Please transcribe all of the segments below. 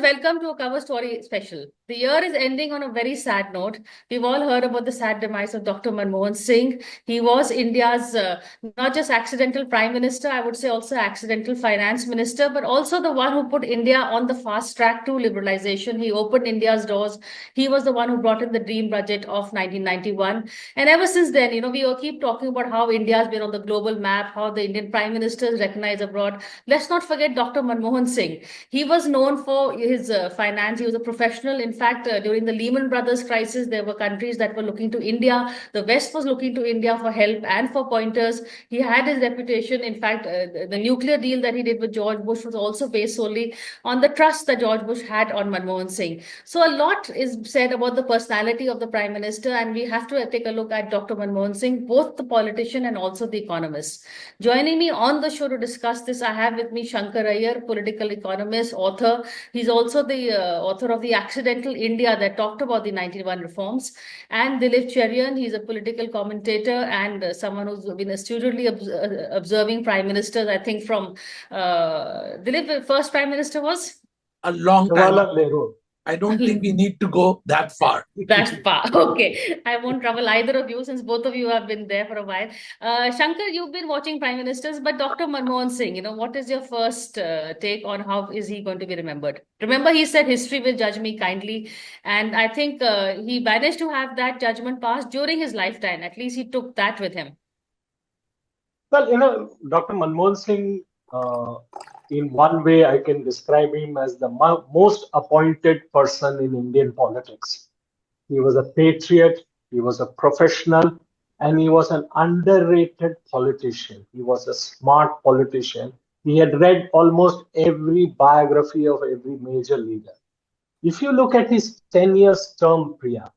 welcome to a cover story special. The year is ending on a very sad note. We've all heard about the sad demise of Dr. Manmohan Singh. He was India's not just accidental prime minister, I would say also accidental finance minister, but also the one who put India on the fast track to liberalization. He opened India's doors. He was the one who brought in the dream budget of 1991. And ever since then, we all keep talking about how India has been on the global map, how the Indian prime minister is recognized abroad. Let's not forget Dr. Manmohan Singh. He was known for his finance. He was a professional. In fact, during the Lehman Brothers crisis, there were countries that were looking to India. The West was looking to India for help and for pointers. He had his reputation. In fact, the nuclear deal that he did with George Bush was also based solely on the trust that George Bush had on Manmohan Singh. So a lot is said about the personality of the prime minister, and we have to take a look at Dr. Manmohan Singh, both the politician and also the economist. Joining me on the show to discuss this, I have with me Shankkar Aiyar, political economist, author. He's also the author of The Accidental India that talked about the 91 reforms. And Dilip Cherian, he's a political commentator and someone who's been astutely observing prime ministers, I think from Dilip, the first prime minister was? A long time ago. I don't think we need to go that far. That far. Okay. I won't trouble either of you since both of you have been there for a while. Shankkar, you've been watching prime ministers, but Dr. Manmohan Singh, what is your first take on how is he going to be remembered? Remember, he said history will judge me kindly. And I think he managed to have that judgment passed during his lifetime. At least he took that with him. Well, Dr. Manmohan Singh, in one way, I can describe him as the most appointed person in Indian politics. He was a patriot, he was a professional, and he was an underrated politician. He was a smart politician. He had read almost every biography of every major leader. If you look at his 10 years term, Priya,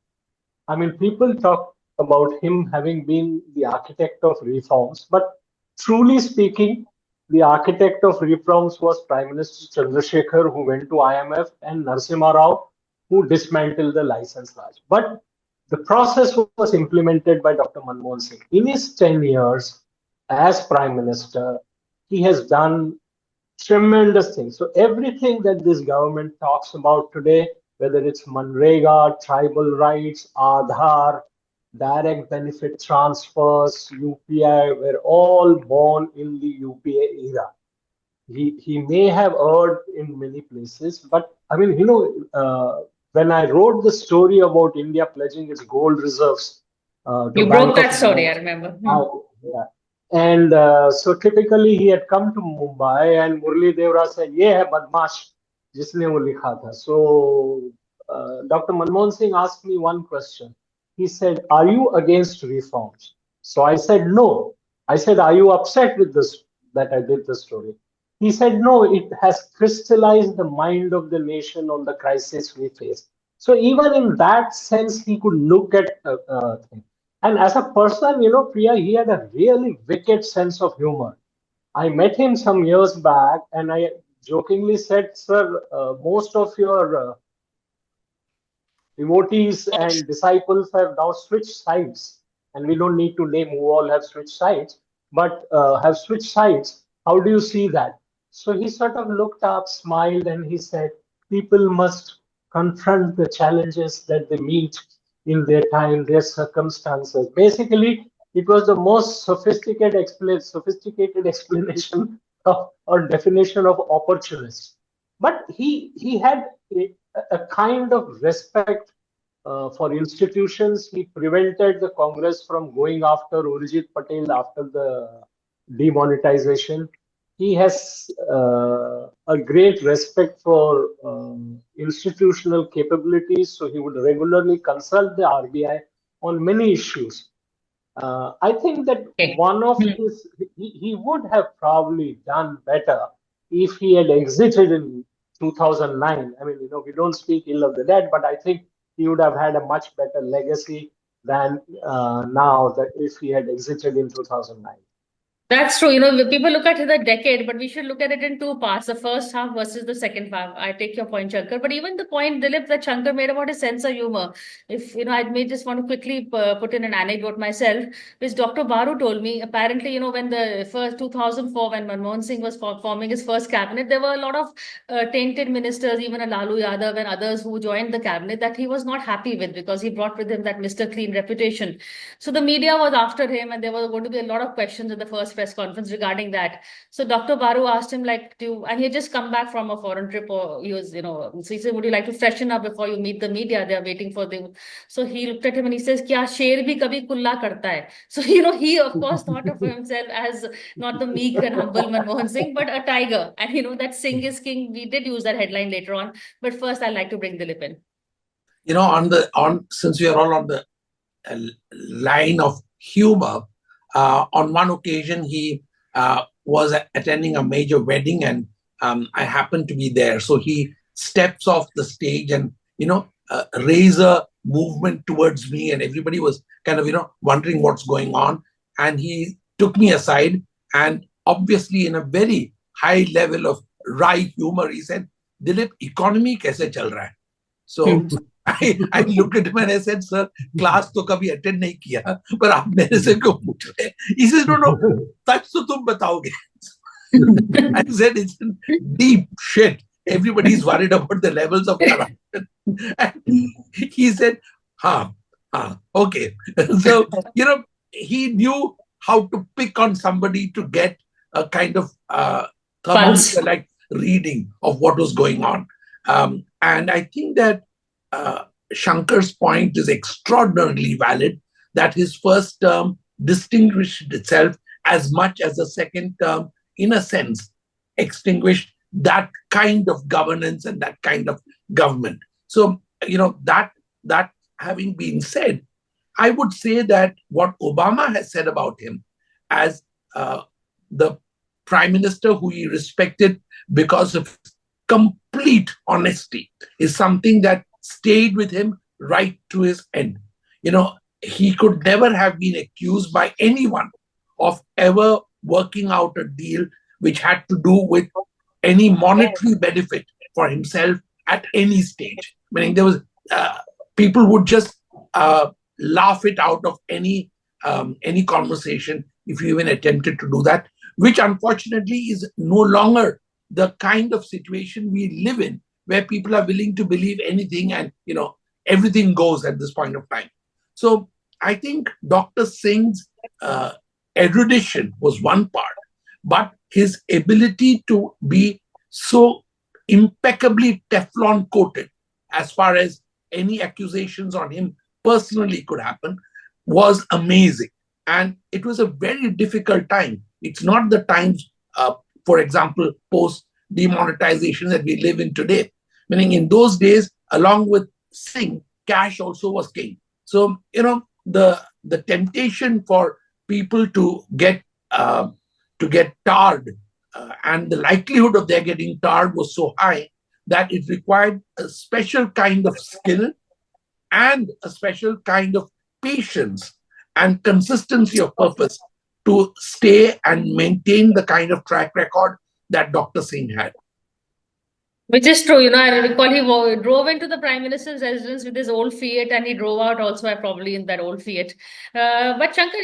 I mean, people talk about him having been the architect of reforms, but truly speaking, the architect of reforms was Prime Minister Chandrasekhar, who went to IMF, and Narasimha Rao, who dismantled the license Raj. But the process was implemented by Dr. Manmohan Singh. In his 10 years as Prime Minister, he has done tremendous things. So everything that this government talks about today, whether it's Manrega, tribal rights, Aadhaar, direct benefit transfers, UPI, were all born in the UPA era. He may have erred in many places, but I mean, when I wrote the story about India pledging its gold reserves you broke that story, I remember. Yeah. And so typically he had come to Mumbai and Murli Devra said, "Ye hai badmash, jisne wo likha tha." So Dr. Manmohan Singh asked me one question. He said, "Are you against reforms?" So I said, "No." I said, "Are you upset with this that I did the story?" He said, "No, it has crystallized the mind of the nation on the crisis we face." So even in that sense, he could look at things. And as a person, Priya, he had a really wicked sense of humor. I met him some years back and I jokingly said, "Sir, most of your devotees and disciples have now switched sides. And we don't need to name who all have switched sides, but have switched sides. How do you see that?" So he sort of looked up, smiled, and he said, "People must confront the challenges that they meet in their time, their circumstances." Basically, it was the most sophisticated explanation of, or definition of opportunist. But he had a kind of respect for institutions. He prevented the Congress from going after Urjit Patel after the demonetization. He has a great respect for institutional capabilities, so he would regularly consult the RBI on many issues. I think that one of his, he would have probably done better if he had exited in 2009. I mean, we don't speak ill of the dead, but I think he would have had a much better legacy than now that if he had exited in 2009. That's true. People look at the decade, but we should look at it in two parts, the first half versus the second half. I take your point, Shankar. But even the point, Dilip, that Shankar made about his sense of humor. If, I may just want to quickly put in an anecdote myself, which Dr. Baru told me. Apparently, when the first 2004, when Manmohan Singh was forming his first cabinet, there were a lot of tainted ministers, even a Lalu Yadav and others who joined the cabinet that he was not happy with because he brought with him that Mr. Clean reputation. So the media was after him, and there were going to be a lot of questions in the first press conference regarding that. So Dr. Baru asked him, like, and he had just come back from a foreign trip, or he was, so he said, would you like to freshen up before you meet the media? They are waiting for you. So he looked at him and he says, Kya sher bhi kabhi kulla karta hai? So, he of course thought of himself as not the meek and humble Manmohan Singh, but a tiger. And that Singh is king. We did use that headline later on. But first, I'd like to bring Dilip in. Since we are all on the line of humor, on one occasion he was attending a major wedding, and I happened to be there. So he steps off the stage and raise a movement towards me, and everybody was kind of wondering what's going on. And he took me aside, and obviously in a very high level of wry humor, he said, "Dilip, economy kaise chal raha hai?" So I looked at him and I said, "Sir, class तो कभी attend नहीं किया, पर आप मेरे से क्यों पूछ रहे?" He says, "No, सच तो तुम बताओगे." I said, "It's deep shit. Everybody's worried about the levels of corruption." And he said, okay. So, he knew how to pick on somebody to get a kind of thermometer-like reading of what was going on. And I think that Shankkar's point is extraordinarily valid, that his first term distinguished itself as much as the second term, in a sense, extinguished that kind of governance and that kind of government. So, that having been said, I would say that what Obama has said about him as the prime minister who he respected because of complete honesty is something that stayed with him right to his end. He could never have been accused by anyone of ever working out a deal which had to do with any monetary benefit for himself at any stage. Meaning there was people would just laugh it out of any conversation if you even attempted to do that, which unfortunately is no longer the kind of situation we live in, where people are willing to believe anything and everything goes at this point of time. So I think Dr. Singh's erudition was one part, but his ability to be so impeccably Teflon coated as far as any accusations on him personally could happen was amazing. And it was a very difficult time. It's not the times, for example, post demonetization that we live in today. Meaning in those days, along with Singh, cash also was king. So, the temptation for people to get tarred and the likelihood of their getting tarred was so high that it required a special kind of skill and a special kind of patience and consistency of purpose to stay and maintain the kind of track record that Dr. Singh had. Which is true. I recall he drove into the Prime Minister's residence with his old Fiat, and he drove out also probably in that old Fiat. But Shankar,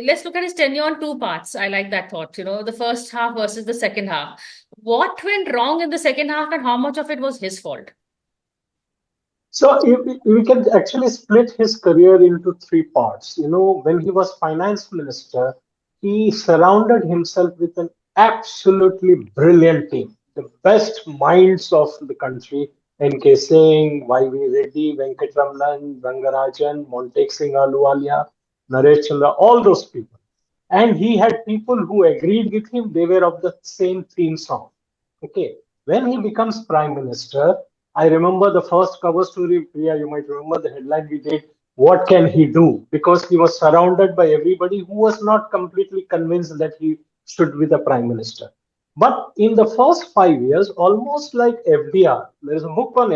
let's look at his tenure on two parts. I like that thought, the first half versus the second half. What went wrong in the second half, and how much of it was his fault? So we can actually split his career into three parts. When he was finance minister, he surrounded himself with an absolutely brilliant team, the best minds of the country. N.K. Singh, Y.V. Reddy, Venkatramanan, Rangarajan, Montek Singh Ahluwalia, Naresh Chandra, all those people. And he had people who agreed with him. They were of the same theme song. Okay. When he becomes prime minister, I remember the first cover story, Priya, you might remember the headline we did, "What can he do?" Because he was surrounded by everybody who was not completely convinced that he should be the prime minister. But in the first 5 years, almost like FDR, there is a book on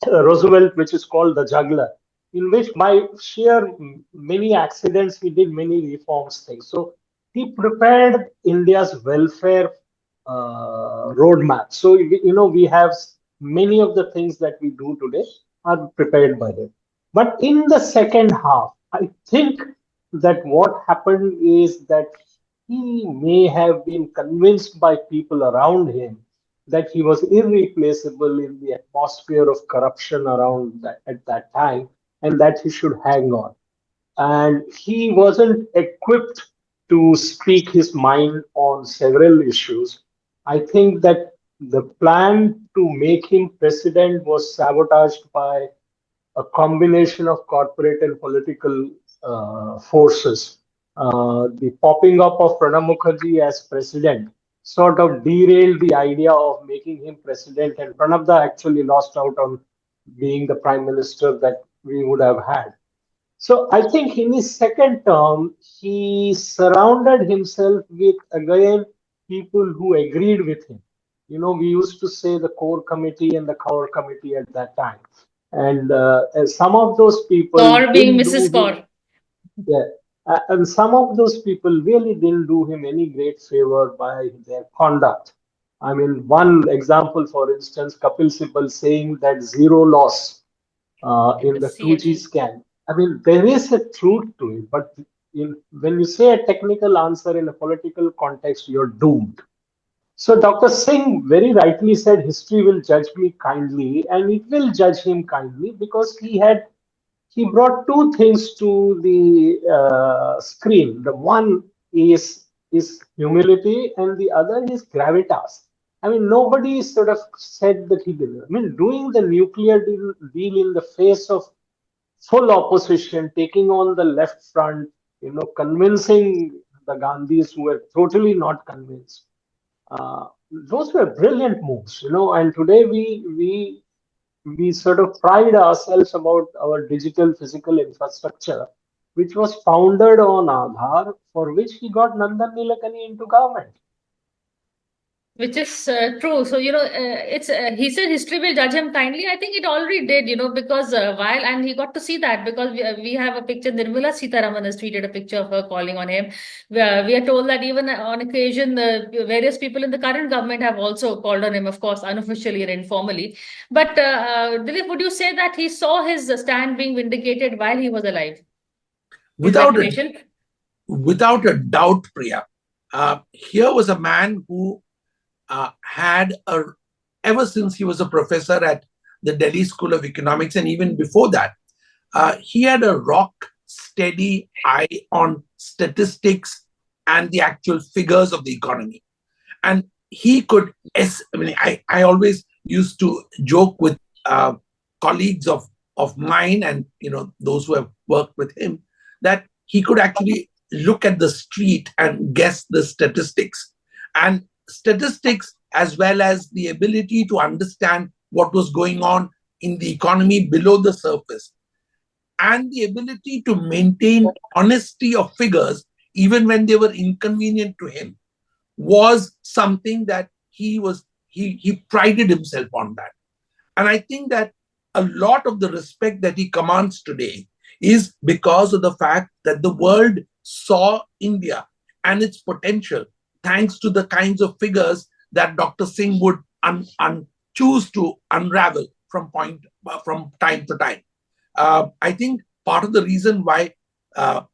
Roosevelt which is called The Juggler. in which by sheer many accidents he did many reforms things. So he prepared India's welfare roadmap. So we have many of the things that we do today are prepared by him. But in the second half, I think that what happened is that he may have been convinced by people around him that he was irreplaceable in the atmosphere of corruption around that, at that time, and that he should hang on. And he wasn't equipped to speak his mind on several issues. I think that the plan to make him president was sabotaged by a combination of corporate and political forces. The popping up of Pranab Mukherjee as president sort of derailed the idea of making him president, and Pranabda actually lost out on being the prime minister that we would have had. So I think in his second term, he surrounded himself with again people who agreed with him. We used to say the core committee and the core committee at that time, and some of those people Or being didn't do Mrs. him, Kaur. yeah, and some of those people really didn't do him any great favor by their conduct. I mean, one example, for instance, Kapil Sibal saying that zero loss In in the the 2G CME. scan. I mean, there is a truth to it, but when you say a technical answer in a political context, you're doomed. So Dr. Singh very rightly said, history will judge me kindly, and it will judge him kindly because he brought two things to the screen. The one is humility, and the other is gravitas. I mean, nobody sort of said that he did. I mean, doing the nuclear deal in the face of full opposition, taking on the left front, convincing the Gandhis who were totally not convinced. Those were brilliant moves, and today we sort of pride ourselves about our digital physical infrastructure, which was founded on Aadhaar, for which he got Nandan Nilekani into government. Which is true. So, it's he said history will judge him kindly. I think it already did, because and he got to see that because we have a picture. Nirmala Sitaraman has tweeted a picture of her calling on him. We are told that even on occasion, various people in the current government have also called on him, of course, unofficially and informally. But Dilip, would you say that he saw his stand being vindicated while he was alive? His Without a reputation? without a doubt, Priya, here was a man who had ever since he was a professor at the Delhi School of Economics, and even before that, he had a rock steady eye on statistics and the actual figures of the economy. And he could, I always used to joke with colleagues of mine and those who have worked with him that he could actually look at the street and guess the statistics. And statistics, as well as the ability to understand what was going on in the economy below the surface, and the ability to maintain honesty of figures even when they were inconvenient to him, was something that he prided himself on that. And I think that a lot of the respect that he commands today is because of the fact that the world saw India and its potential thanks to the kinds of figures that Dr. Singh would choose to unravel from time to time. I think part of the reason why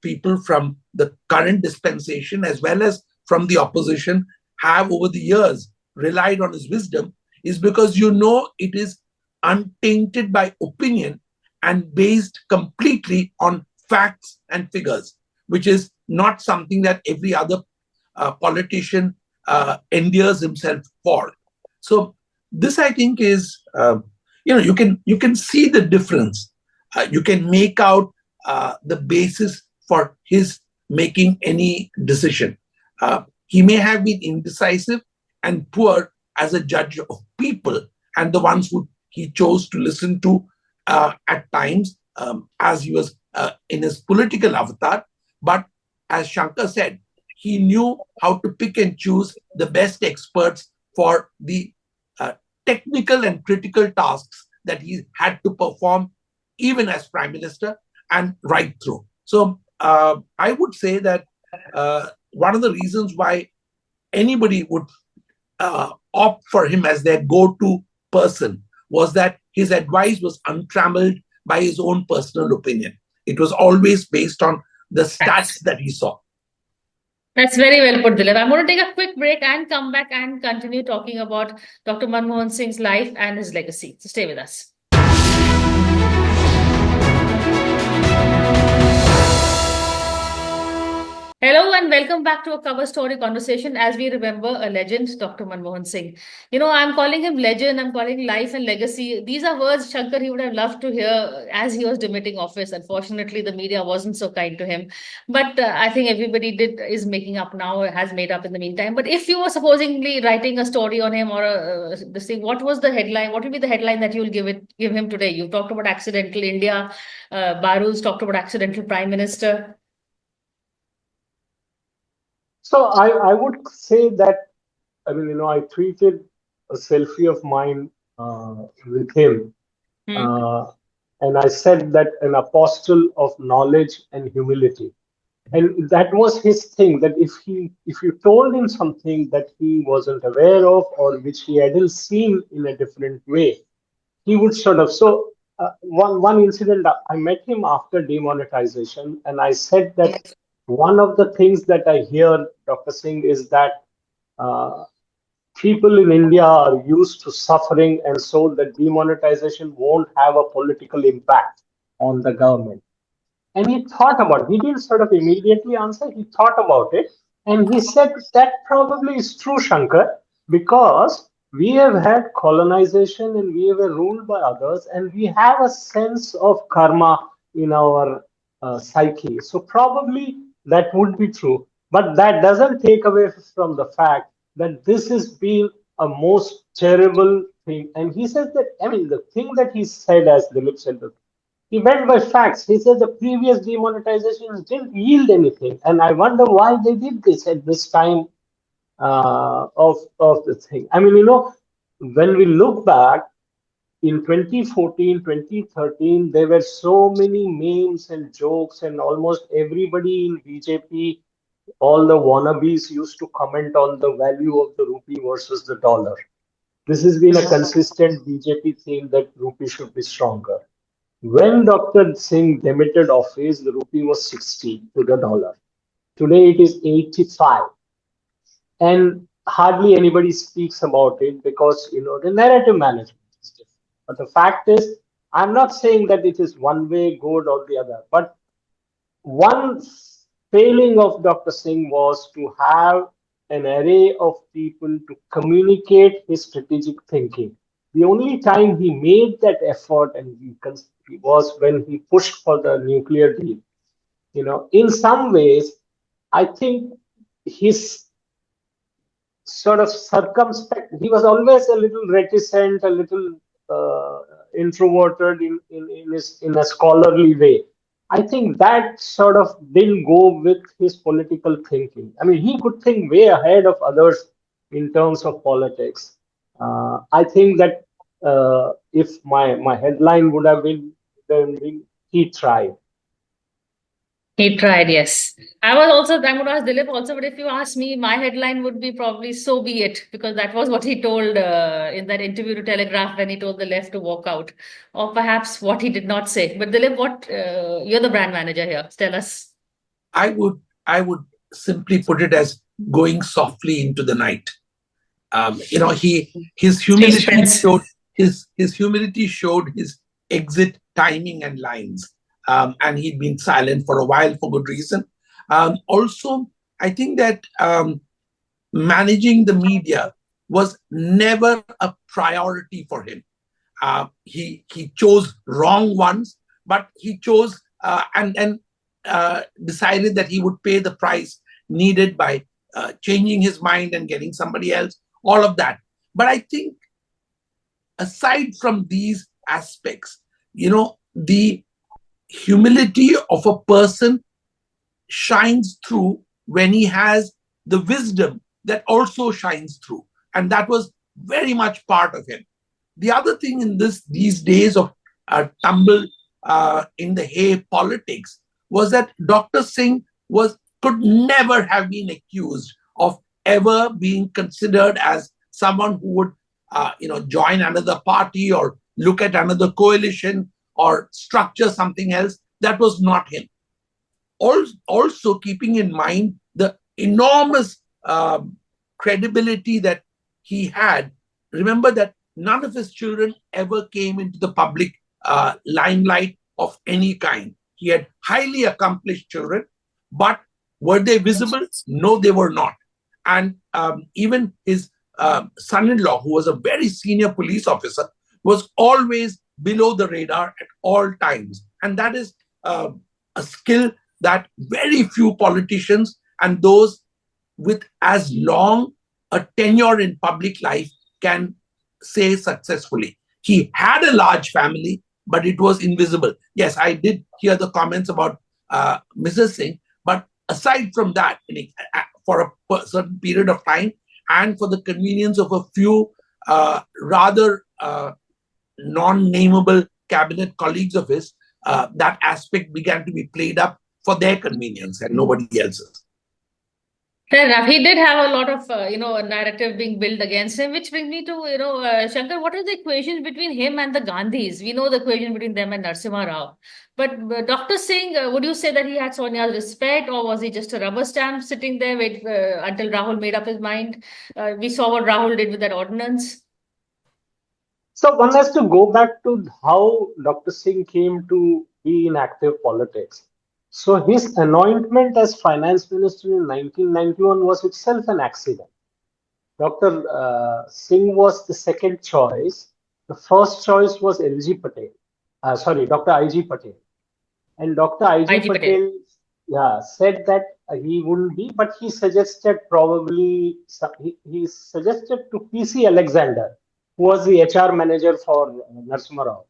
people from the current dispensation as well as from the opposition have over the years relied on his wisdom is because it is untainted by opinion and based completely on facts and figures, which is not something that every other politician endears himself for. So this, I think, is you can see the difference. You can make out the basis for his making any decision. He may have been indecisive and poor as a judge of people and the ones who he chose to listen to at times as he was in his political avatar. But as Shankkar said, he knew how to pick and choose the best experts for the technical and critical tasks that he had to perform even as Prime Minister and right through. So I would say that one of the reasons why anybody would opt for him as their go-to person was that his advice was untrammeled by his own personal opinion. It was always based on the stats that he saw. That's very well put, Dilip. I'm going to take a quick break and come back and continue talking about Dr. Manmohan Singh's life and his legacy. So stay with us. Hello and welcome back to a cover story conversation as we remember a legend, Dr. Manmohan Singh. You know, I'm calling him legend, I'm calling life and legacy. These are words, Shankkar, he would have loved to hear as he was demitting office. Unfortunately, the media wasn't so kind to him. But I think everybody is making up now, has made up in the meantime. But if you were supposedly writing a story on him or this thing, what was the headline? What would be the headline that you will give him today? You talked about accidental India, Baru's talked about accidental Prime Minister. So I would say that, I mean, I tweeted a selfie of mine with him. And I said that an apostle of knowledge and humility. And that was his thing, that if you told him something that he wasn't aware of or which he hadn't seen in a different way, he would sort of. So one incident, I met him after demonetization, and I said that one of the things that I hear, Dr. Singh, is that uh, people in India are used to suffering, and so the demonetization won't have a political impact on the government. And he thought about it. He didn't sort of immediately answer, he thought about it. And he said that probably is true, Shankkar, because we have had colonization and we were ruled by others, and we have a sense of karma in our psyche. So probably that would be true. But that doesn't take away from the fact that this has been a most terrible thing. And he says that, I mean, the thing that he said, as Dilip said, he went by facts. He said the previous demonetizations didn't yield anything. And I wonder why they did this at this time of the thing. I mean, when we look back in 2014, 2013, there were so many memes and jokes, and almost everybody in BJP, all the wannabes used to comment on the value of the rupee versus the dollar. This has been a consistent BJP theme that rupee should be stronger. When Dr. Singh demitted office, the rupee was 60 to the dollar. Today it is 85. And hardly anybody speaks about it because, the narrative management is different. But the fact is, I'm not saying that it is one way good or the other, but one failing of Dr. Singh was to have an array of people to communicate his strategic thinking. The only time he made that effort and was when he pushed for the nuclear deal. In some ways, I think his sort of circumspect, he was always a little reticent, a little introverted in a scholarly way. I think that sort of didn't go with his political thinking. I mean, he could think way ahead of others in terms of politics. I think that if my headline would have been, then he tried. He tried, yes. I'm going to ask Dilip also, but if you ask me, my headline would be probably "So be it," because that was what he told in that interview to Telegraph when he told the left to walk out, or perhaps what he did not say. But Dilip, you're the brand manager here. Tell us. I would simply put it as going softly into the night. His humility showed his humility showed his exit timing and lines. And he'd been silent for a while for good reason. Also, I think that managing the media was never a priority for him. He chose wrong ones, but he chose and decided that he would pay the price needed by changing his mind and getting somebody else, all of that. But I think aside from these aspects, the humility of a person shines through when he has the wisdom that also shines through. And that was very much part of him. The other thing in these days of tumble in the Hay politics was that Dr. Singh could never have been accused of ever being considered as someone who would, join another party or look at another coalition or structure something else. That was not him. Also, keeping in mind the enormous credibility that he had, remember that none of his children ever came into the public limelight of any kind. He had highly accomplished children, but were they visible? No, they were not. And even his son-in-law, who was a very senior police officer, was always below the radar at all times. And that is a skill that very few politicians and those with as long a tenure in public life can say successfully. He had a large family, but it was invisible. Yes, I did hear the comments about Mrs. Singh, but aside from that, for a certain period of time and for the convenience of a few rather non-nameable cabinet colleagues of his, that aspect began to be played up for their convenience and nobody else's. Fair enough. He did have a lot of, a narrative being built against him, which brings me to, Shankkar, what are the equations between him and the Gandhis? We know the equation between them and Narasimha Rao. But Dr. Singh, would you say that he had Sonia's respect, or was he just a rubber stamp sitting there until Rahul made up his mind? We saw what Rahul did with that ordinance. So one has to go back to how Dr. Singh came to be in active politics. So his anointment as finance minister in 1991 was itself an accident. Dr. Singh was the second choice. The first choice was LG Patel. Dr. IG Patel. And Dr. IG IG Patel. Patel, said that he wouldn't be, but he suggested he suggested to PC Alexander, who was the HR manager for Narasimha Rao,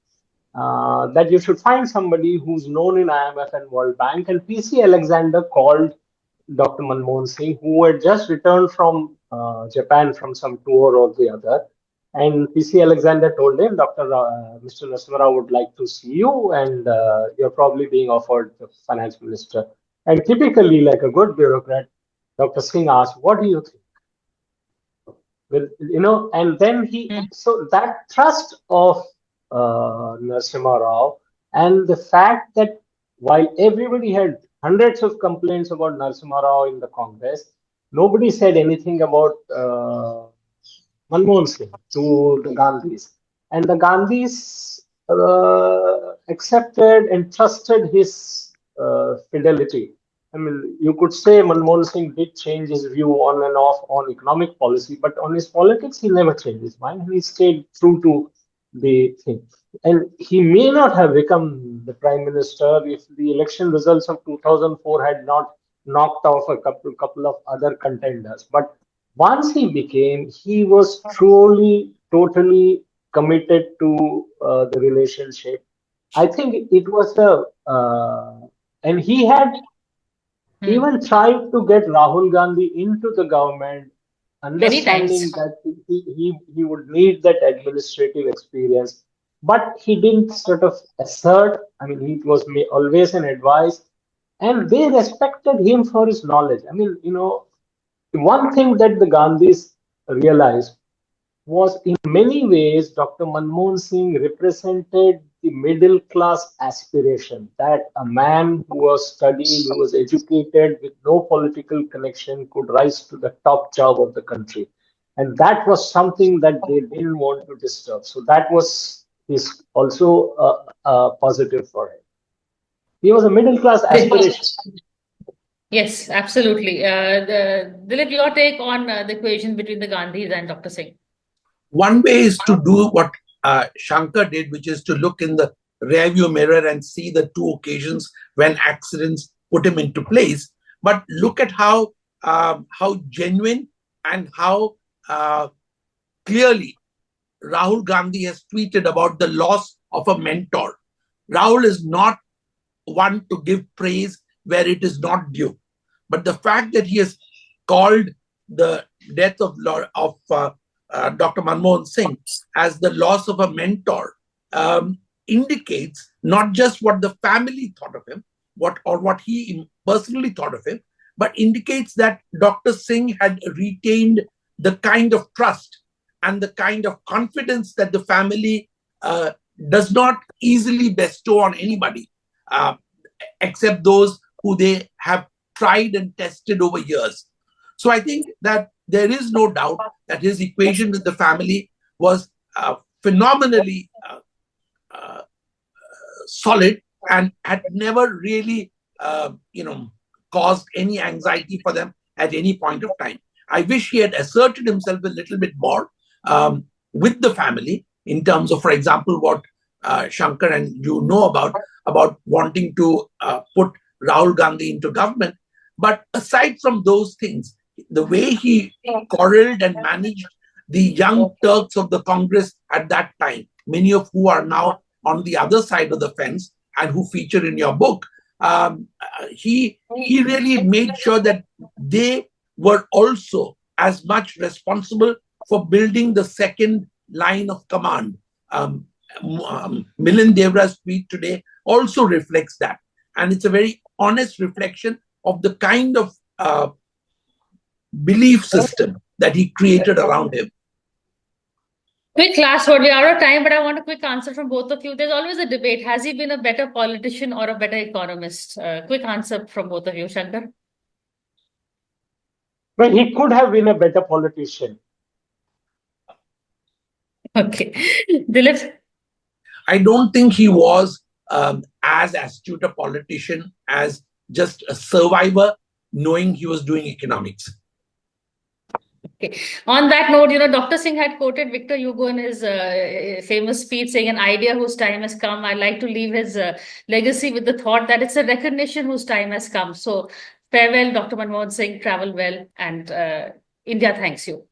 that you should find somebody who's known in IMF and World Bank. And PC Alexander called Dr. Manmohan Singh, who had just returned from Japan from some tour or the other. And PC Alexander told him, Mr. Narasimha Rao would like to see you, and you're probably being offered the finance minister. And typically, like a good bureaucrat, Dr. Singh asked, "What do you think?" Well, and then so that thrust of Narasimha Rao and the fact that while everybody had hundreds of complaints about Narasimha Rao in the Congress, nobody said anything about Manmohan Singh to the Gandhis. And the Gandhis accepted and trusted his fidelity. I mean, you could say Manmohan Singh did change his view on and off on economic policy, but on his politics, he never changed his mind. He stayed true to the thing. And he may not have become the prime minister if the election results of 2004 had not knocked off a couple of other contenders. But once he became, he was truly, totally committed to the relationship. I think it was and he had even tried to get Rahul Gandhi into the government, understanding that he would need that administrative experience. But he didn't sort of assert, I mean, he was always an advice, and they respected him for his knowledge. I mean, one thing that the Gandhis realized was in many ways Dr. Manmohan Singh represented the middle class aspiration that a man who was studied, who was educated with no political connection could rise to the top job of the country. And that was something that they didn't want to disturb. So that was also a positive for him. He was a middle class aspiration. Yes, absolutely. Dilip, your take on the equation between the Gandhis and Dr. Singh? One way is to do what Shankkar did, which is to look in the rearview mirror and see the two occasions when accidents put him into place. But look at how genuine and how clearly Rahul Gandhi has tweeted about the loss of a mentor. Rahul is not one to give praise where it is not due. But the fact that he has called the death of Dr. Manmohan Singh as the loss of a mentor indicates not just what the family thought of him, what he personally thought of him, but indicates that Dr. Singh had retained the kind of trust and the kind of confidence that the family does not easily bestow on anybody, uh, except those who they have tried and tested over years. So I think that there is no doubt that his equation with the family was phenomenally solid and had never really, caused any anxiety for them at any point of time. I wish he had asserted himself a little bit more with the family in terms of, for example, what Shankkar and you know about wanting to put Rahul Gandhi into government. But aside from those things, the way he corralled and managed the young Turks of the Congress at that time, many of who are now on the other side of the fence and who feature in your book, he really made sure that they were also as much responsible for building the second line of command. Milind Devra's tweet today also reflects that. And it's a very honest reflection of the kind of belief system that he created around him. Quick last word. We're out of time, but I want a quick answer from both of you. There's always a debate. Has he been a better politician or a better economist? Quick answer from both of you, Shankkar. Well, he could have been a better politician. Okay. Dilip? I don't think he was as astute a politician as just a survivor knowing he was doing economics. Okay. On that note, Dr. Singh had quoted Victor Hugo in his famous speech saying, an idea whose time has come. I like to leave his legacy with the thought that it's a recognition whose time has come. So farewell, Dr. Manmohan Singh, travel well, and India thanks you.